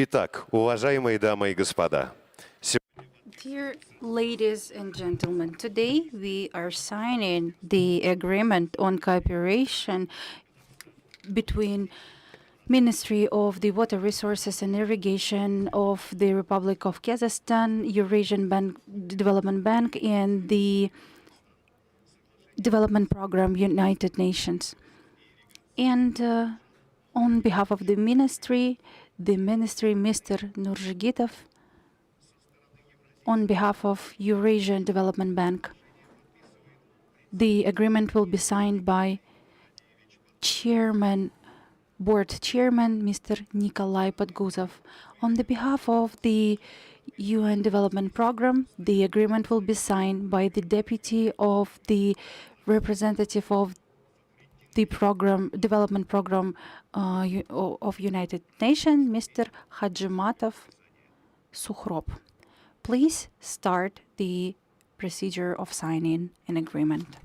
Итак, уважаемые дамы и господа, Dear ladies and gentlemen, today we are signing the agreement on cooperation between Ministry of the Water Resources and Irrigation of the Republic of Kazakhstan, Eurasian Development Bank, and the Development Program United Nations. And on behalf of the Ministry, Mr. Nurjigitov, on behalf of Eurasian Development Bank, the agreement will be signed by Board Chairman Mr. Nikolai Podguzov. On the behalf of the UN Development Program, the agreement will be signed by the Deputy of the Representative of the Development Program of United Nations, Mr. Hajimatov Sukhrop. Please start the procedure of signing an agreement.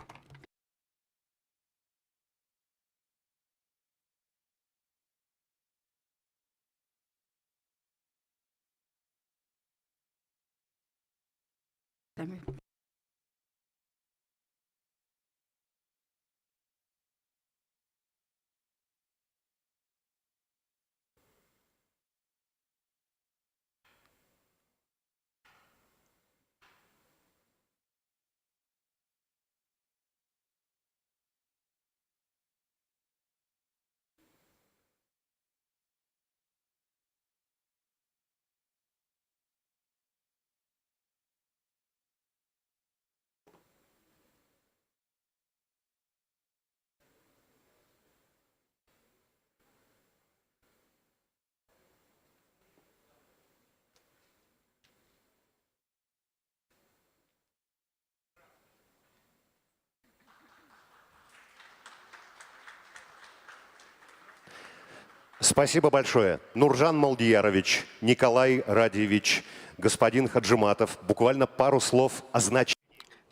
спасибо большое. Нуржан Молдиярович, Николай Радиевич, господин Хаджиматов, буквально пару слов о значении.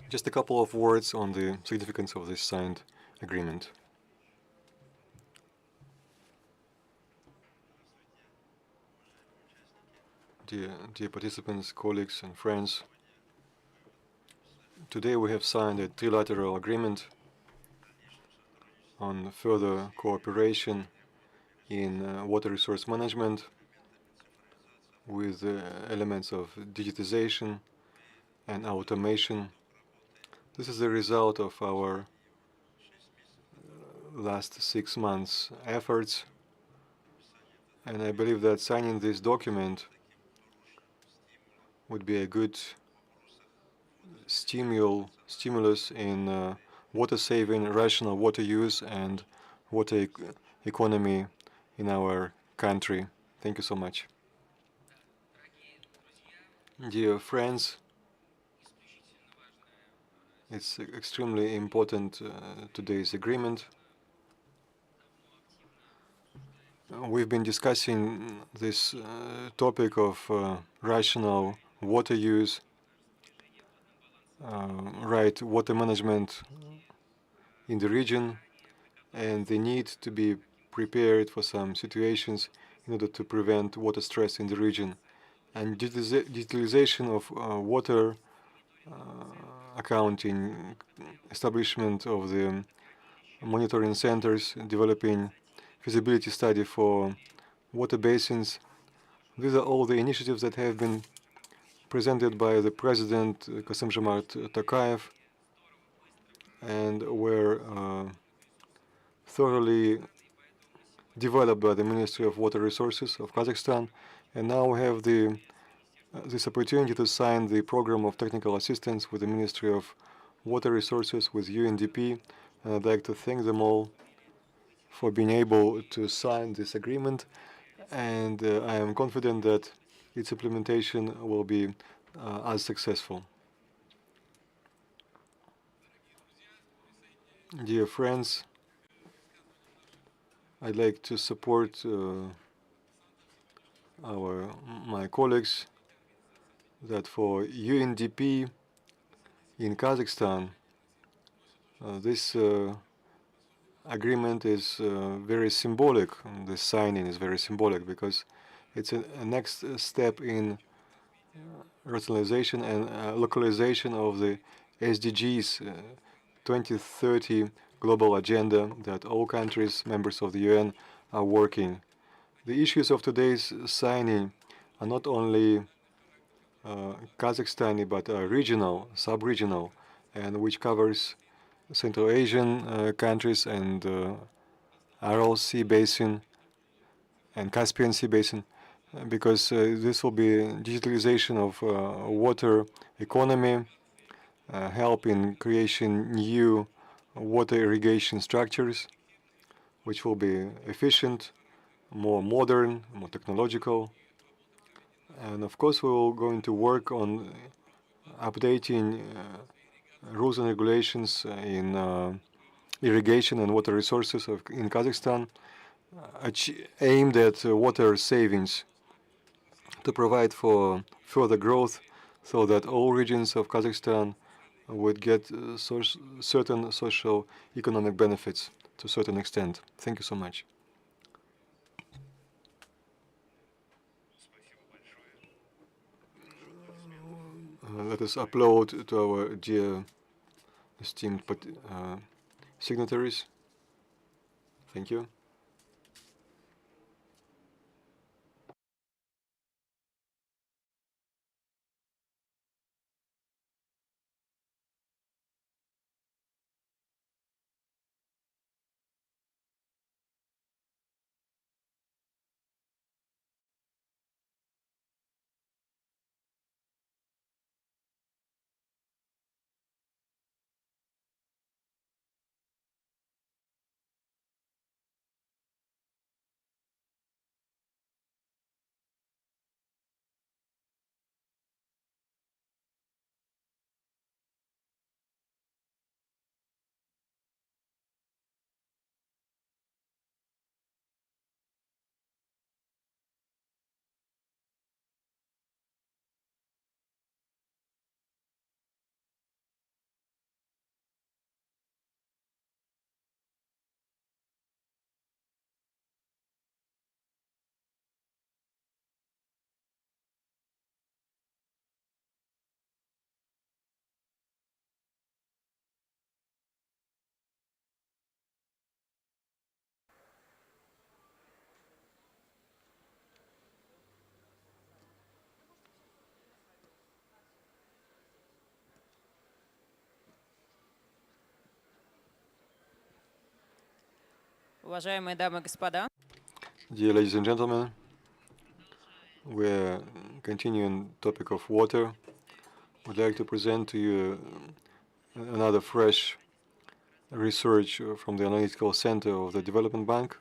Just a couple of words on the significance of this signed agreement. Dear participants, colleagues and friends, today we have signed a trilateral agreement on further cooperation in water resource management with elements of digitization and automation. This is the result of our last 6 months' efforts, and I believe that signing this document would be a good stimulus in water saving, rational water use, and water economy in our country. Thank you so much. Dear friends, it's extremely important, today's agreement. We've been discussing this topic of rational water use, right water management in the region, and the need to be prepared for some situations in order to prevent water stress in the region. And digitalization of water accounting, establishment of the monitoring centers, developing feasibility study for water basins. These are all the initiatives that have been presented by the President Kassym-Jomart Tokayev and were thoroughly developed by the Ministry of Water Resources of Kazakhstan. And now we have this opportunity to sign the program of technical assistance with the Ministry of Water Resources, with UNDP. And I'd like to thank them all for being able to sign this agreement. And I am confident that its implementation will be as successful. Dear friends, I'd like to support my colleagues that for UNDP in Kazakhstan, this agreement is very symbolic. The signing is very symbolic because It's a next step in rationalization and localization of the SDGs 2030 global agenda that all countries, members of the UN, are working. The issues of today's signing are not only Kazakhstani but regional, sub-regional, and which covers Central Asian countries and Aral Sea Basin and Caspian Sea Basin, because this will be digitalization of water economy, help in creation new water irrigation structures, which will be efficient, more modern, more technological. And of course, we will going to work on updating rules and regulations in irrigation and water resources in Kazakhstan, aimed at water savings to provide for further growth so that all regions of Kazakhstan would get certain social economic benefits to a certain extent. Thank you so much. Let us upload to our dear esteemed signatories. Thank you. Уважаемые дамы и господа, Dear ladies and gentlemen, we're continuing topic of water. I'd like to present to you another fresh research from the Analytical Center of the Development Bank.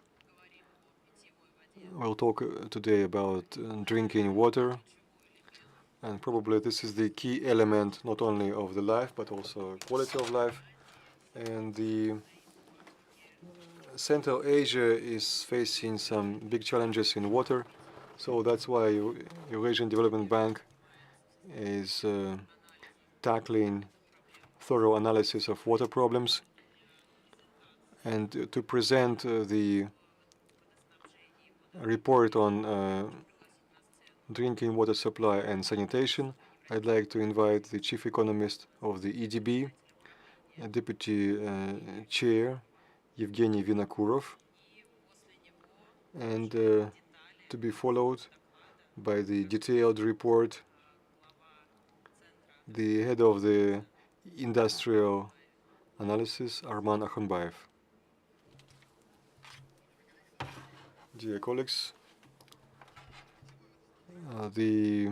We'll talk today about drinking water, and probably this is the key element not only of the life but also quality of life. And the Central Asia is facing some big challenges in water, so that's why Eurasian Development Bank is tackling thorough analysis of water problems. And to present the report on drinking water supply and sanitation, I'd like to invite the chief economist of the EDB, deputy chair, Evgeny Vinokurov, and to be followed by the detailed report, the head of the industrial analysis, Arman Akhanbayev. Dear colleagues, the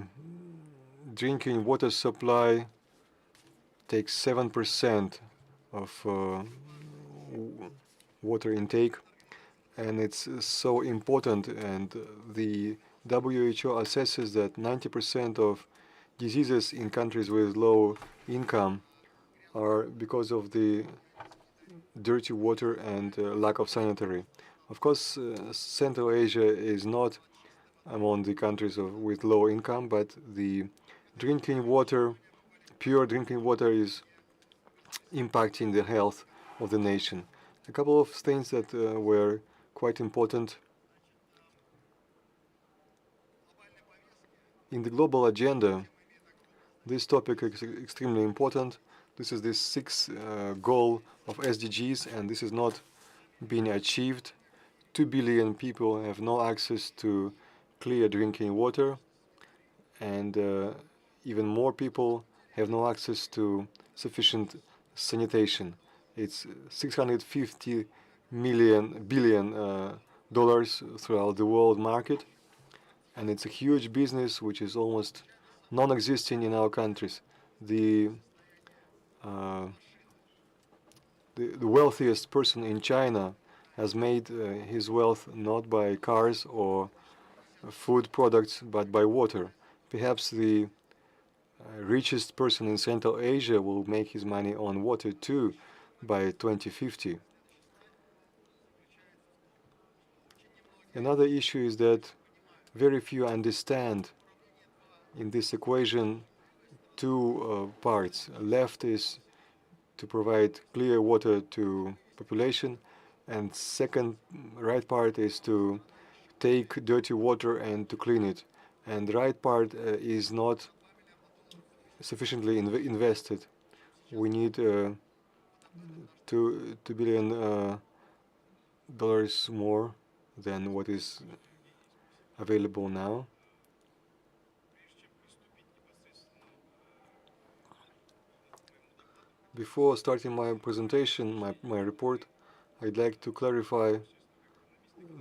drinking water supply takes 7% of water intake, and it's so important, and the WHO assesses that 90% of diseases in countries with low income are because of the dirty water and lack of sanitary. Of course, Central Asia is not among the countries with low income, but the drinking water, pure drinking water, is impacting the health of the nation. A couple of things that were quite important. In the global agenda, this topic is extremely important. This is the sixth goal of SDGs, and this is not being achieved. 2 billion people have no access to clear drinking water, and even more people have no access to sufficient sanitation. It's 650 billion dollars throughout the world market, and it's a huge business which is almost non-existing in our countries. The, uh, the wealthiest person in China has made his wealth not by cars or food products, but by water. Perhaps the richest person in Central Asia will make his money on water too by 2050. Another issue is that very few understand in this equation two parts. Left is to provide clear water to population, and second, right part is to take dirty water and to clean it. And the right part is not sufficiently invested. We need $2 billion dollars more than what is available now. Before starting my presentation, my report, I'd like to clarify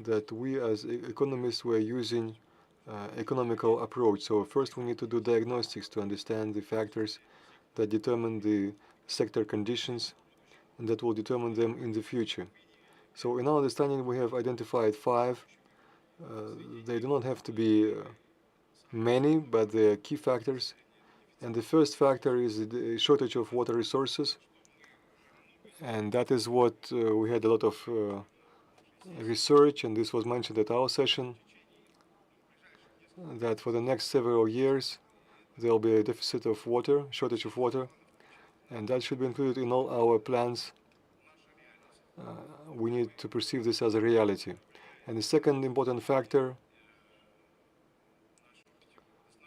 that we as economists were using economical approach. So first we need to do diagnostics to understand the factors that determine the sector conditions and that will determine them in the future. So in our understanding we have identified 5. They do not have to be many, but they are key factors. And the first factor is the shortage of water resources, and that is what we had a lot of research, and this was mentioned at our session, that for the next several years there will be a deficit of water, shortage of water, and that should be included in all our plans. We need to perceive this as a reality. And the second important factor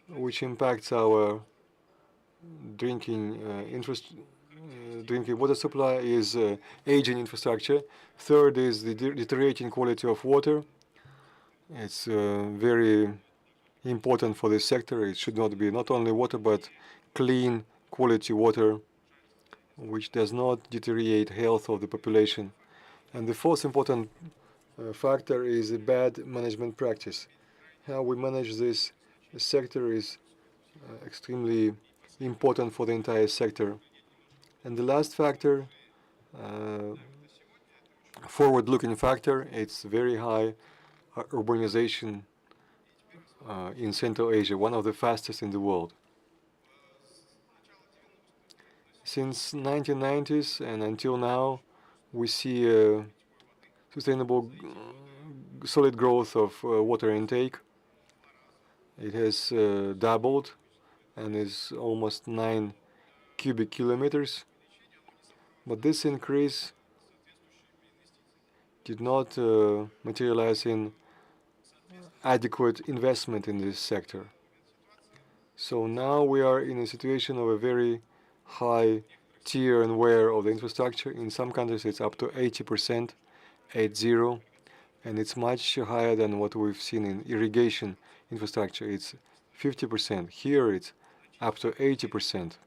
which impacts our drinking water supply is aging infrastructure. Third is the deteriorating quality of water. It's very important for this sector. It should not be not only water but clean quality water which does not deteriorate health of the population. And the fourth important factor is a bad management practice. How we manage this sector is extremely important for the entire sector. And the last factor, forward-looking factor, it's very high urbanization in Central Asia, one of the fastest in the world. Since 1990s and until now, we see a sustainable, solid growth of water intake. It has doubled and is almost 9 cubic kilometers. But this increase did not materialize in adequate investment in this sector. So now we are in a situation of a very high tear and wear of the infrastructure. In some countries it's up to 80%, 80, and it's much higher than what we've seen in irrigation infrastructure. It's 50%. Here it's up to 80%.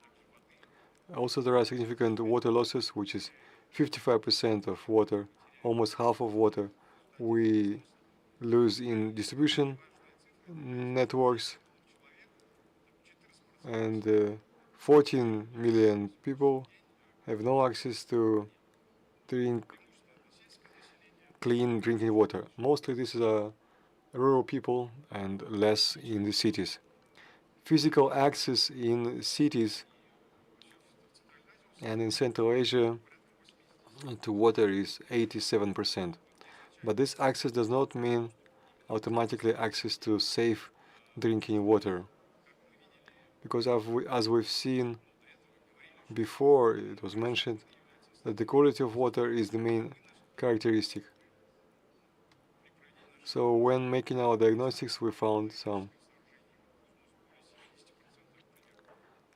Also, there are significant water losses, which is 55% of water, almost half of water we lose in distribution networks, and 14 million people have no access to clean drinking water. Mostly this is rural people and less in the cities. Physical access in cities and in Central Asia to water is 87%. But this access does not mean automatically access to safe drinking water. Because as we've seen before, it was mentioned that the quality of water is the main characteristic. So when making our diagnostics, we found some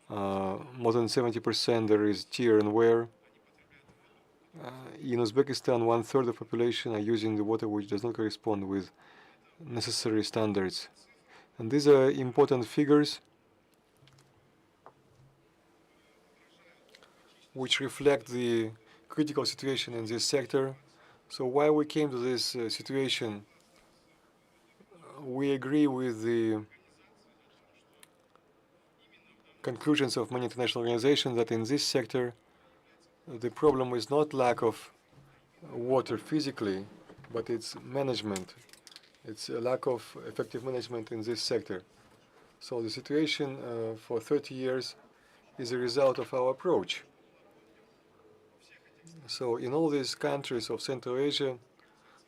More than 70% there is tear and wear. In Uzbekistan, 1/3 of population are using the water which does not correspond with necessary standards. And these are important figures which reflect the critical situation in this sector. So why we came to this situation? We agree with the conclusions of many international organizations that in this sector the problem is not lack of water physically, but it's management. It's a lack of effective management in this sector. So the situation for 30 years is a result of our approach. So in all these countries of Central Asia,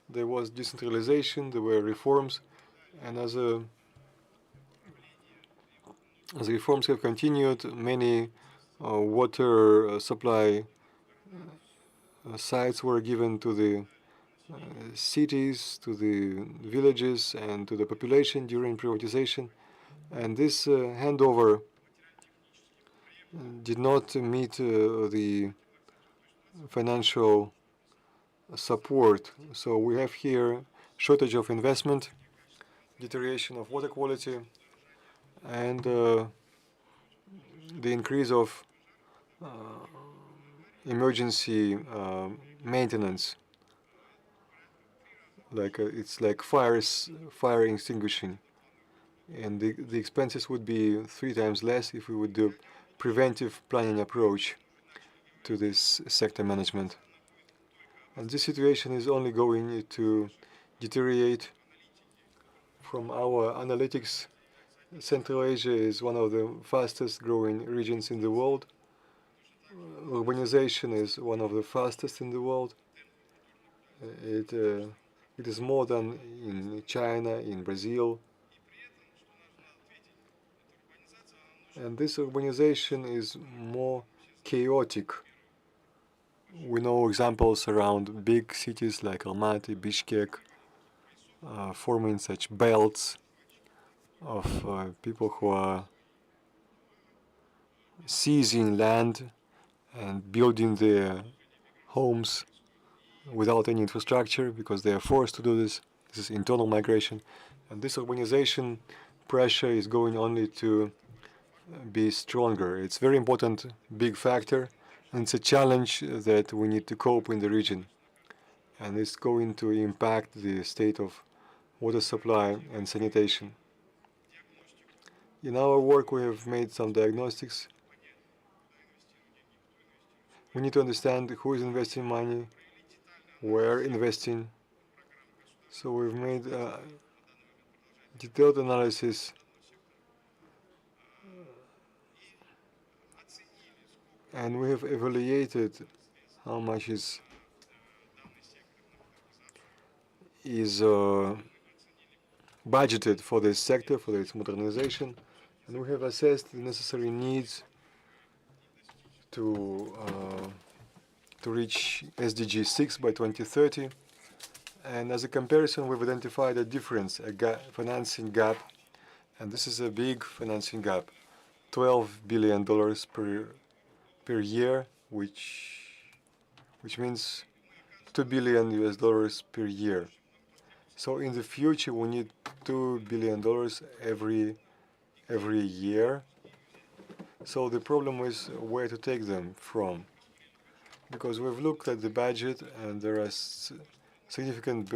there was decentralization, there were reforms, and as the reforms have continued, many water supply sites were given to the cities, to the villages, and to the population during privatization. And this handover did not meet the financial support. So we have here shortage of investment, deterioration of water quality, and the increase of emergency maintenance. It's like fire extinguishing, and the expenses would be 3 times less if we would do preventive planning approach to this sector management. And this situation is only going to deteriorate. From our analytics, Central Asia is one of the fastest growing regions in the world. Urbanization is one of the fastest in the world. It is more than in China, in Brazil. And this urbanization is more chaotic. We know examples around big cities like Almaty, Bishkek, forming such belts of people who are seizing land and building their homes without any infrastructure because they are forced to do this. This is internal migration. And this urbanization pressure is going only to be stronger. It's a very important big factor, and it's a challenge that we need to cope in the region. And it's going to impact the state of water supply and sanitation. In our work, we have made some diagnostics. We need to understand who is investing money, where investing. So we've made a detailed analysis and we have evaluated how much is budgeted for this sector, for its modernization, and we have assessed the necessary needs to reach SDG 6 by 2030. And as a comparison, we've identified a difference, a financing gap, and this is a big financing gap, $12 billion per year, which means $2 billion per year. So in the future, we need $2 billion every year. So the problem is where to take them from, because we've looked at the budget and there are significant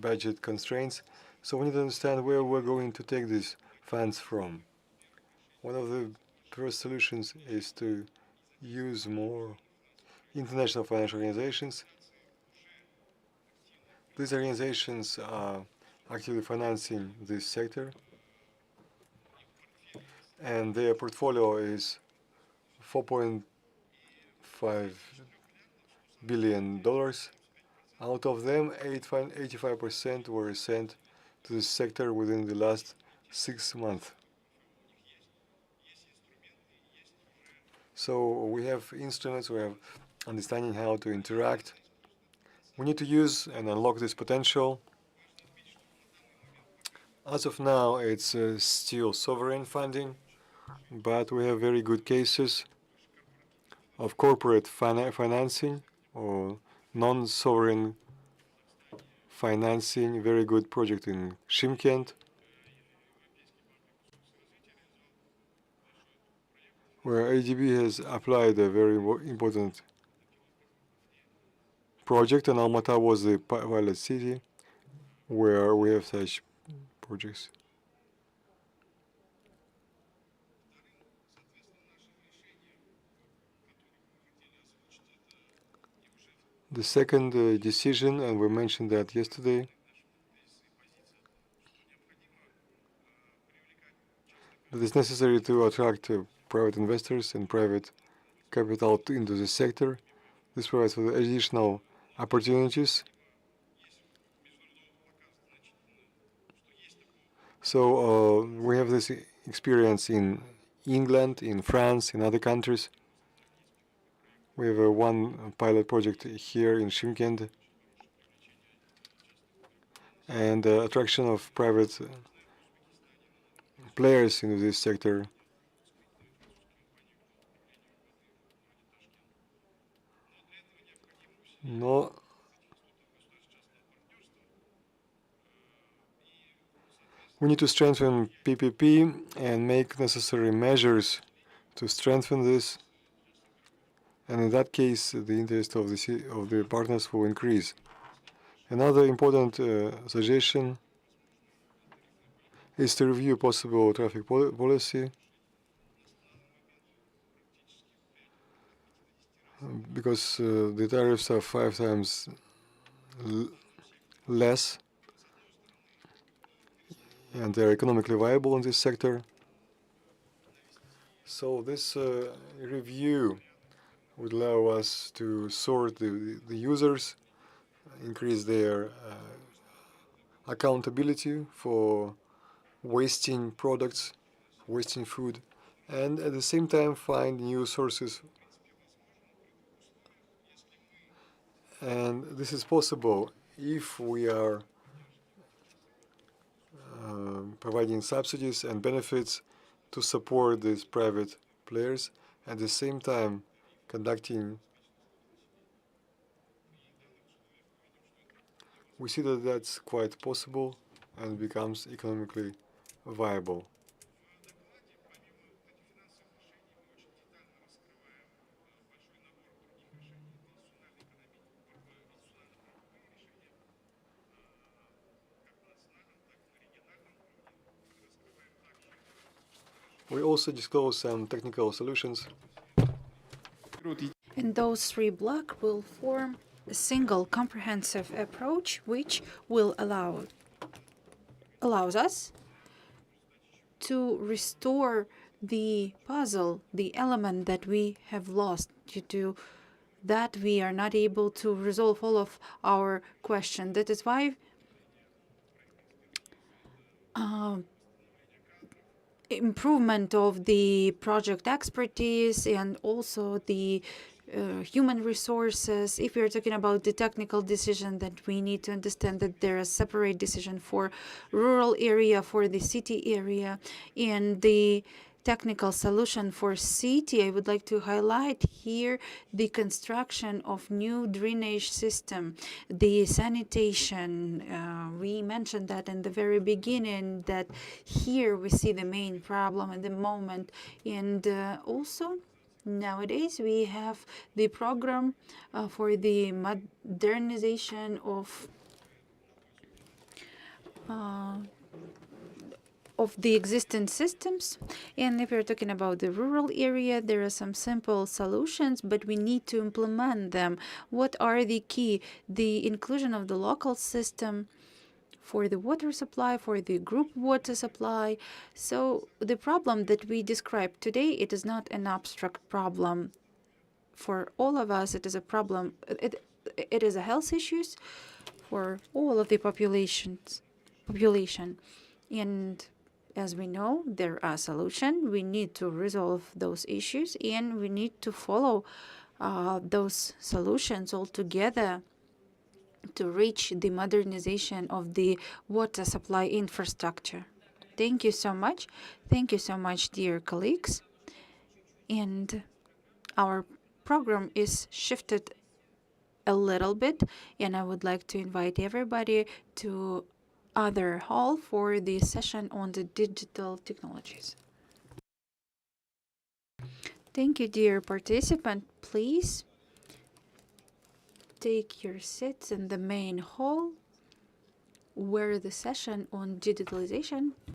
budget constraints. So we need to understand where we're going to take these funds from. One of the first solutions is to use more international financial organizations. These organizations are actively financing this sector, and their portfolio is $4.5 billion. Out of them, 85% were sent to the sector within the last 6 months. So we have instruments, we have understanding how to interact. We need to use and unlock this potential. As of now, it's still sovereign funding. but we have very good cases of corporate financing or non-sovereign financing, very good project in Shymkent, where ADB has applied a very important project, and Almaty was the pilot city where we have such projects. The second decision, and we mentioned that yesterday, that it's necessary to attract private investors and private capital into the sector. This provides for additional opportunities. So we have this experience in England, in France, in other countries. We have one pilot project here in Shymkent, and attraction of private players into this sector. No, we need to strengthen PPP and make necessary measures to strengthen this. And in that case, the interest of the partners will increase. Another important suggestion is to review possible traffic policy, because the tariffs are 5 times less, and they're economically viable in this sector. So this review would allow us to sort the users, increase their accountability for wasting products, wasting food, and at the same time find new sources. And this is possible if we are providing subsidies and benefits to support these private players, at the same time conducting. We see that that's quite possible and becomes economically viable. We also disclose some technical solutions. And those 3 blocks will form a single comprehensive approach, which will allows us to restore the puzzle, the element that we have lost due to that we are not able to resolve all of our questions. That is why improvement of the project expertise and also the human resources. If we are talking about the technical decision, that we need to understand that there is separate decision for rural area, for the city area, and the technical solution for city. I would like to highlight here the construction of new drainage system, the sanitation. We mentioned that in the very beginning, that here we see the main problem at the moment. And also nowadays we have the program for the modernization of the existing systems. And if we're talking about the rural area, there are some simple solutions, but we need to implement them. What are the key? The inclusion of the local system for the water supply, for the group water supply. So the problem that we described today, it is not an abstract problem. For all of us, it is a problem. It is a health issues for all of the population. And as we know, there are solutions. We need to resolve those issues, and we need to follow those solutions all together to reach the modernization of the water supply infrastructure. Thank you so much. Thank you so much, dear colleagues. And our program is shifted a little bit, and I would like to invite everybody to other hall for the session on the digital technologies. Thank you, dear participant. Please take your seats in the main hall where the session on digitalization